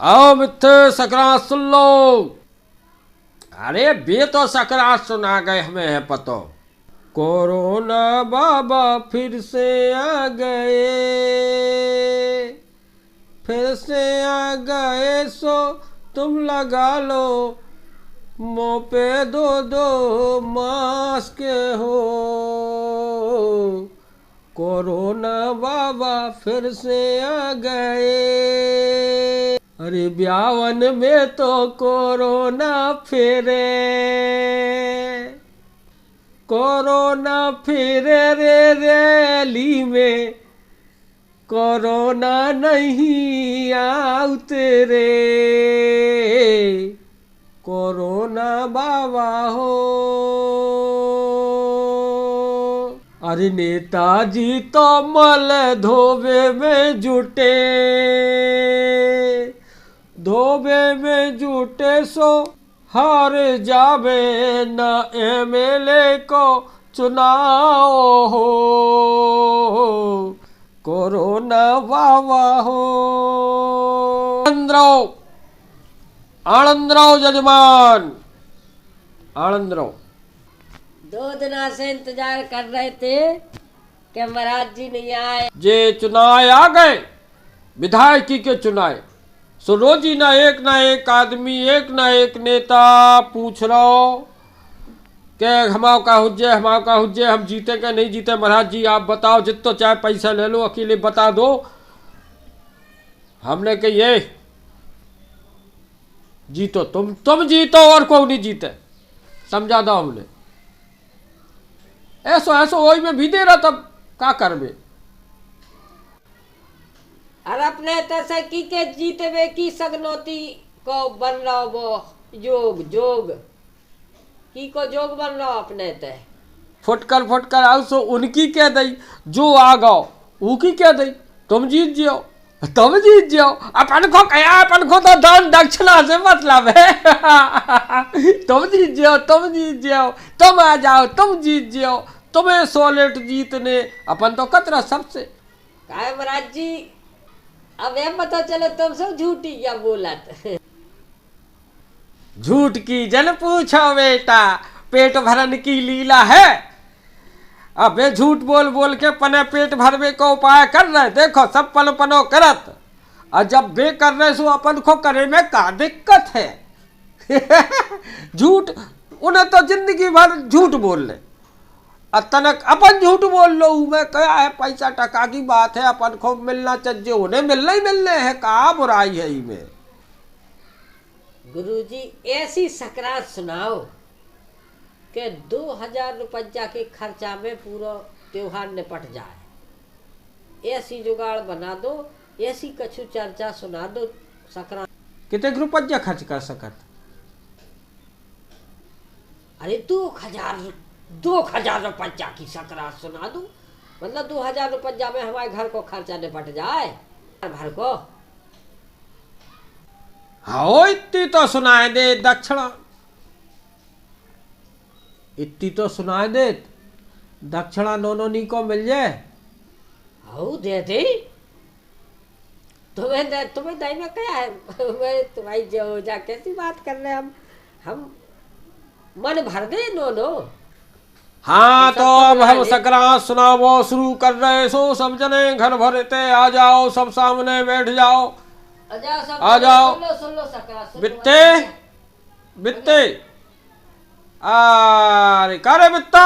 आओ मिथे सकरात सुन लो। अरे बे तो सकरात सुना गए, हमें है पतो। कोरोना बाबा फिर से आ गए, फिर से आ गए सो तुम लगा लो, मुँह पे दो दो मास्क हो। कोरोना बाबा फिर से आ गए। अरे ब्यावन में तो कोरोना फिरे, कोरोना फिरे रे रैली में, कोरोना नहीं आउते रे, कोरोना बाबा हो। अरे नेताजी तो मल धोबे में जुटे, धोबे में जुटे सो हार जावे न एमएलए को चुनाव हो। कोरोना बाबा हो। आनंद राव जजमान, आनंद राव 2 दिनों से इंतजार कर रहे थे कि महाराज जी नहीं आए। जे चुनाव आ गए, विधायकी के चुनाव, सो रोज ही ना एक आदमी, एक ना एक नेता पूछ रहा कि हमारा का हुज्जे, हमारा का हुज्जे, हम जीते क्या नहीं जीते। महाराज जी आप बताओ, जितना चाहे पैसा ले लो, अकेले बता दो। हमने कहा ये जीतो, तुम जीतो और कोई नहीं जीते, समझा दो हमने। ऐसो वही में भी दे रहा, तब क्या करबे। और अपने तसे की के जीते वे की सगनोती को बन रहा वो जोग जोग की को जोग बन रहा अपने ते फुटकर आओ सो उनकी कह दई, जो आ गाओ उनकी कह दई, तुम जीत जाओ, तुम जीत जाओ। अपन को कया, अपन को तो दान दक्षिणा से मतलब है। तुम जीत जाओ, तुम जीत जाओ, तुम आ जाओ, तुम जीत जाओ, तुम्हें 100 लीट जीतने, अपन तो कतरा सबसे। काय महाराज जी अब ये पता चलो तुम सब झूठी क्या बोलत। झूठ की जन पूछो बेटा, पेट भरन की लीला है। अबे झूठ बोल बोल के पने पेट भरवे को उपाय कर रहे, देखो सब पनो पनो करत, और जब बे कर रहे सो अपन को करे में का दिक्कत है। झूठ, उन्हें तो जिंदगी भर झूठ बोल ले, अतनक अपन झूठ बोल लो। मैं क्या है, पैसा टका की बात है, अपन को मिलना चाहिए, उन्हें मिलना ही मिलने है, कहा बुराई है इनमें। गुरुजी ऐसी सकरात सुनाओ कि 2000 रुपया के खर्चा में पूरा त्योहार निपट जाए। ऐसी जुगाड़ बना दो, ऐसी कछु चर्चा सुना दो सकरात। कितने रुपया खर्च कर सकत। अरे 2000 रुपया की सकरात सुना दो, मतलब 2000 रुपया में हमारे घर को खर्चा निपट जाए भर को। हाँ इतनी तो सुनाए दे दक्षिणा, इतनी तो सुनाए दे दक्षिणा, नोनी को मिल जाए। हाँ दे दे, तुम्हें दाई में क्या है। मैं तुम्हारी जो जा कैसी बात कर रहे हैं हम मन भर दे नो। हाँ तो अब हम सकरात सुनावो शुरू कर रहे, सो सब जने घर भरते आ जाओ, सब सामने बैठ जाओ, आ जाओ। सुन लो सकरात बित्ते बित्ते, अरे करे बित्ता,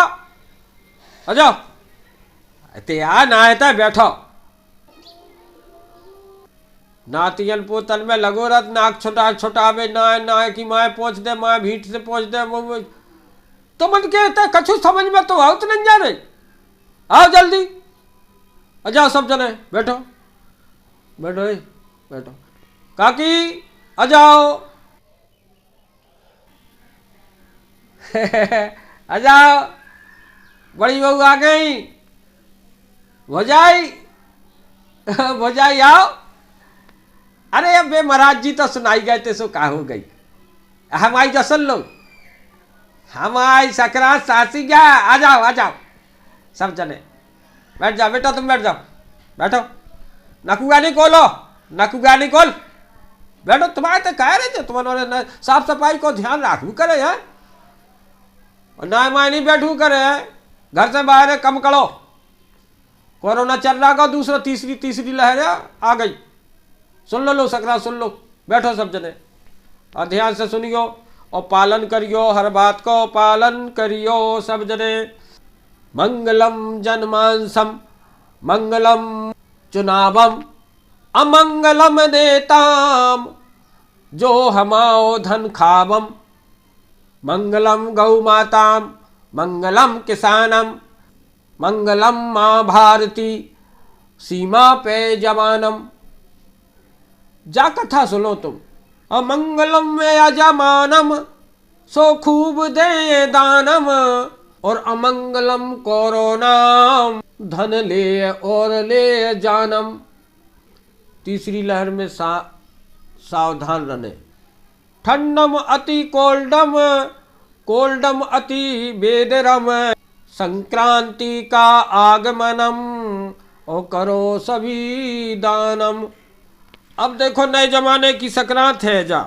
आ जाओ। ते आ ना आता बैठो, नातियन पोतन में लगो रत, नाक छोटावे ना की माए पहुंच दे, माए भीट से पहुंच दे। तो मन के कछु समझ में तो आओ तो नहीं जा रहे। आओ जल्दी, आ जाओ सब जने, बैठो बैठो बैठो। काकी आ जाओ। आ जाओ, बड़ी बहू आ गई, भौजाई आओ। अरे अब महाराज जी तो सुनाई गए थे, सो का हो गई। हमारी जो सुन लो, हमारी सकरात सासी क्या, आ जाओ सब जने, बैठ जाओ बेटा, तुम बैठ जाओ, बैठो। नकुगा नहीं खोलो, नकुगा नहीं खोल, बैठो, तुम्हारे तो कह रहे थे तुम्हारे साफ सफाई को ध्यान रखू करे है, और ना मैं नहीं बैठू करे है, घर से बाहर कम करो। कोरोना चल रहा का दूसरा तीसरी लहर आ गई। सुन लो सकरा, सुन लो, बैठो सब जने और ध्यान से सुनियो और पालन करियो, हर बात को पालन करियो सब जने। मंगलम जनमानसम मंगलम चुनावम अमंगलम नेताम जो हमाओ धन खावम। मंगलम गौ माताम मंगलम किसानम मंगलम माँ भारती सीमा पे जवानम। जा कथा सुनो तुम। अमंगलम में अजमानम सो खूब दे दानम और अमंगलम कोरोना धन ले और ले जानम। तीसरी लहर में सावधान रहने। ठंडम अति कोल्डम कोल्डम अति बेदरम संक्रांति का आगमनम और करो सभी दानम। अब देखो नए जमाने की संक्रांत है जा,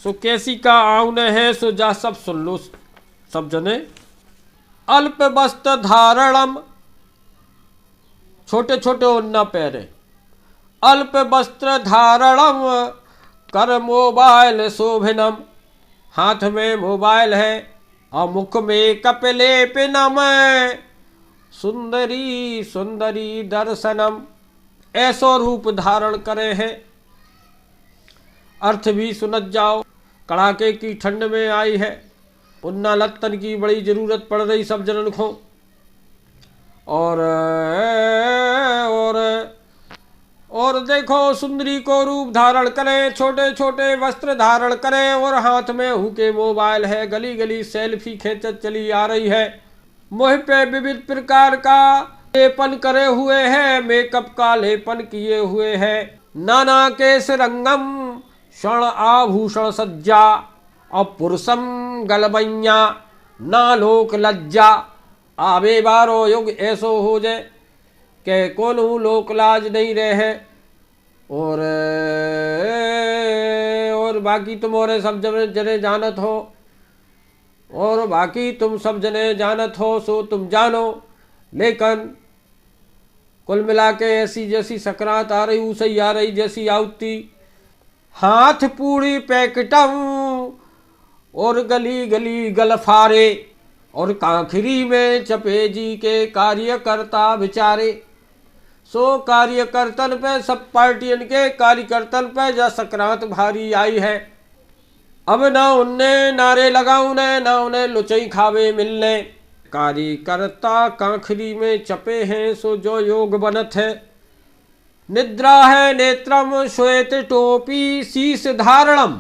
सो कैसी का आउन है, सो जा सब सुन लो सब जने। अल्प वस्त्र धारणम, छोटे छोटे ओढ़ना पहरे। अल्प वस्त्र धारणम कर मोबाइल शोभनम, हाथ में मोबाइल है और मुख में कपलेपनम सुंदरी सुंदरी दर्शनम। ऐसो रूप धारण करे है। अर्थ भी सुनत जाओ। कड़ाके की ठंड में आई है, उन्ना लत्तन की बड़ी जरूरत पड़ रही सब जनन को। और देखो सुंदरी को रूप धारण करे, छोटे छोटे वस्त्र धारण करे और हाथ में हुके मोबाइल है। गली गली सेल्फी खींचत चली आ रही है। मुँह पे विविध प्रकार का लेपन करे हुए है, मेकअप का लेपन किए हुए है। नाना केस रंगम क्षण आभूषण सज्जा और पुरुषम गलबैया ना लोक लज्जा। आवे बारो युग ऐसो हो जाए के कोनो लोक लाज नहीं रहे। और बाकी तुम और सब जने जानत हो, और बाकी तुम सब जने जानत हो सो तुम जानो। लेकिन कुल मिला के ऐसी जैसी संक्रांत आ रही उसे ही आ रही जैसी आवती। हाथ पूरी पैकेटम और गली गली गलफारे और कांखरी में चपे जी के कार्यकर्ता बेचारे। सो कार्यकर्तन पे सब पार्टियन के कार्यकर्तन पे जा संक्रांत भारी आई है। अब ना उनने नारे लगाऊ ने ना उन्हें लुचई खावे मिलने। कार्यकर्ता कांखरी में चपे हैं सो जो योग बनत है। निद्रा है नेत्रम श्वेत टोपी शीश धारणम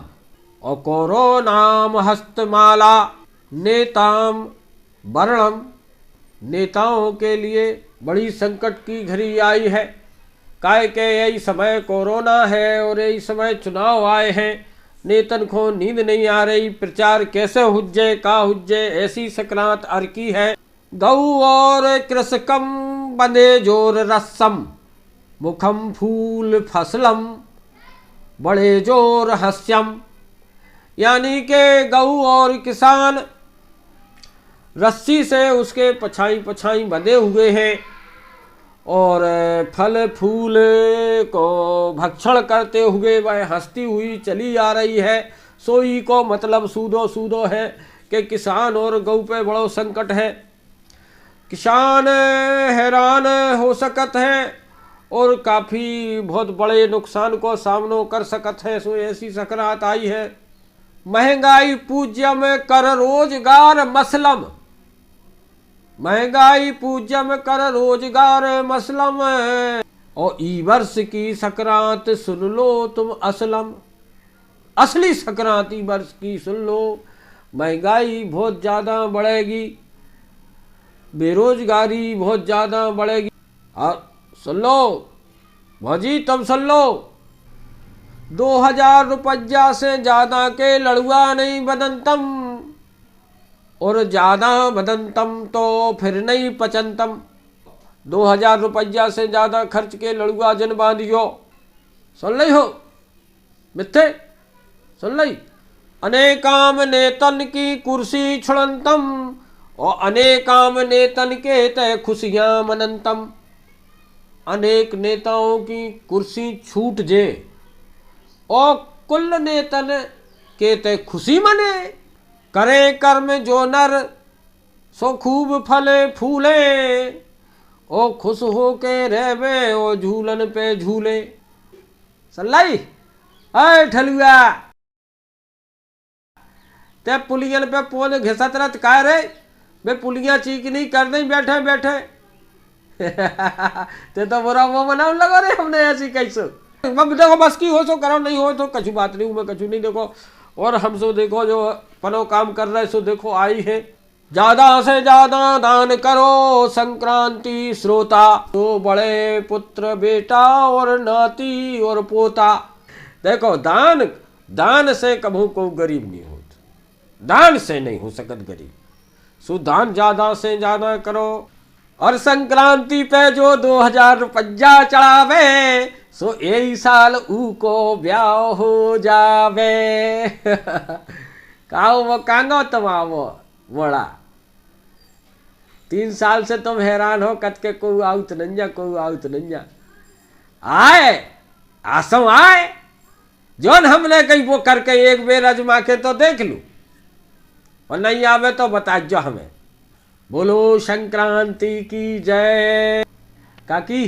और कोरोनाम हस्तमाला नेताम वर्णम। नेताओं के लिए बड़ी संकट की घड़ी आई है। काय के यही समय कोरोना है और यही समय चुनाव आए हैं। नेतन को नींद नहीं आ रही, प्रचार कैसे हुज्जे का हुज्जे, ऐसी संक्रांत अरकी है। गौ और कृषकम बंदे जोर रसम मुखम फूल फसलम बड़े जोर हस्यम। यानी के गौ और किसान रस्सी से उसके पछाई पछाई बंधे हुए हैं और फल फूल को भक्षण करते हुए वह हंसती हुई चली आ रही है। सोई को मतलब सूदो सूदो है कि किसान और गौ पे बड़ो संकट है। किसान हैरान हो सकत है और काफ़ी बहुत बड़े नुकसान को सामना कर सकत है। सो ऐसी संक्रांत आई है। महंगाई पूज्यम कर रोजगार मसलम। महंगाई पूज्यम कर रोजगार मसलम और ई वर्ष की संक्रांत सुन लो तुम असलम। असली संक्रांत ई वर्ष की सुन लो। महंगाई बहुत ज़्यादा बढ़ेगी, बेरोजगारी बहुत ज़्यादा बढ़ेगी। और सुन लो भौजी, तुम सुन लो, 2000 रुपया से ज़्यादा के लड़ुआ नहीं बदनतम और ज़्यादा बदनतम तो फिर नहीं पचनतम। 2000 रुपया से ज़्यादा खर्च के लड़ुआ जन बांधियो। सुन ली हो मिथे सुन लई। अनेकाम नेतन की कुर्सी छुड़ंतम और अनेकाम नेतन के तय खुशियां मनंतम। अनेक नेताओं की कुर्सी छूट जे और कुल नेतन के तय खुशी मने। करे कर्म जो नर सो खूब फले फूले ओ खुश हो के रहवे ओ झूलन पे झूले। सल्लाई अय ठलुआ ते पुलियन पे पोन घिसत रत काय रे वे पुलिया चीकनी कर नहीं बैठे बैठे ते तो बुरा वो बनाओ लगो रे हमने ऐसी कैसे। देखो बस की हो सो करो नहीं हो तो कछु बात नहीं, मैं कछु नहीं। देखो और हम सो देखो जो पनो काम कर रहे सो देखो आई है। ज्यादा से ज्यादा दान करो संक्रांति श्रोता, तो बड़े पुत्र बेटा और नाती और पोता। देखो दान दान से कभू को गरीब नहीं होता, दान से नहीं हो सकत गरीब। सो दान ज्यादा से ज्यादा करो और संक्रांति पे जो 2000 रुपया चढ़ावे सो यही साल ऊ को ब्याह हो जावे। काओ वो कांगो तुम आवो बड़ा 3 साल से तुम हैरान हो कत के कोई आउत नंजा कोई आउत नंजा आए आसम आए जोन हमने कहीं वो करके एक बेर अजमा के तो देख लू और नहीं आवे तो बता जो हमें। बोलो संक्रांति की जय। काकी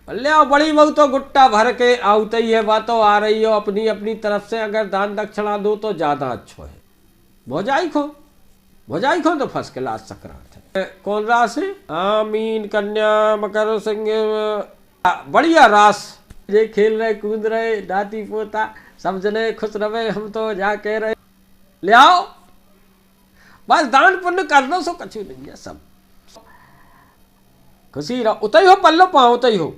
ले आओ बड़ी बहू तो गुट्टा भर के आउत ही है, बातों आ रही हो अपनी अपनी तरफ से। अगर दान दक्षिणा दो तो ज्यादा अच्छा है। भोजाई खो तो फर्स्ट क्लास संक्रांत है। कौन रास है? आमीन कन्या मकर सिंह बढ़िया रास। ये खेल रहे कूद रहे नाती पोता सब जने खुश रहे, हम तो जा कह रहे ले आओ बस दान पुण्य कर दो सो कछु नहीं है, सब खुशी रहो। उतई हो पल्लो पाओ उतई हो।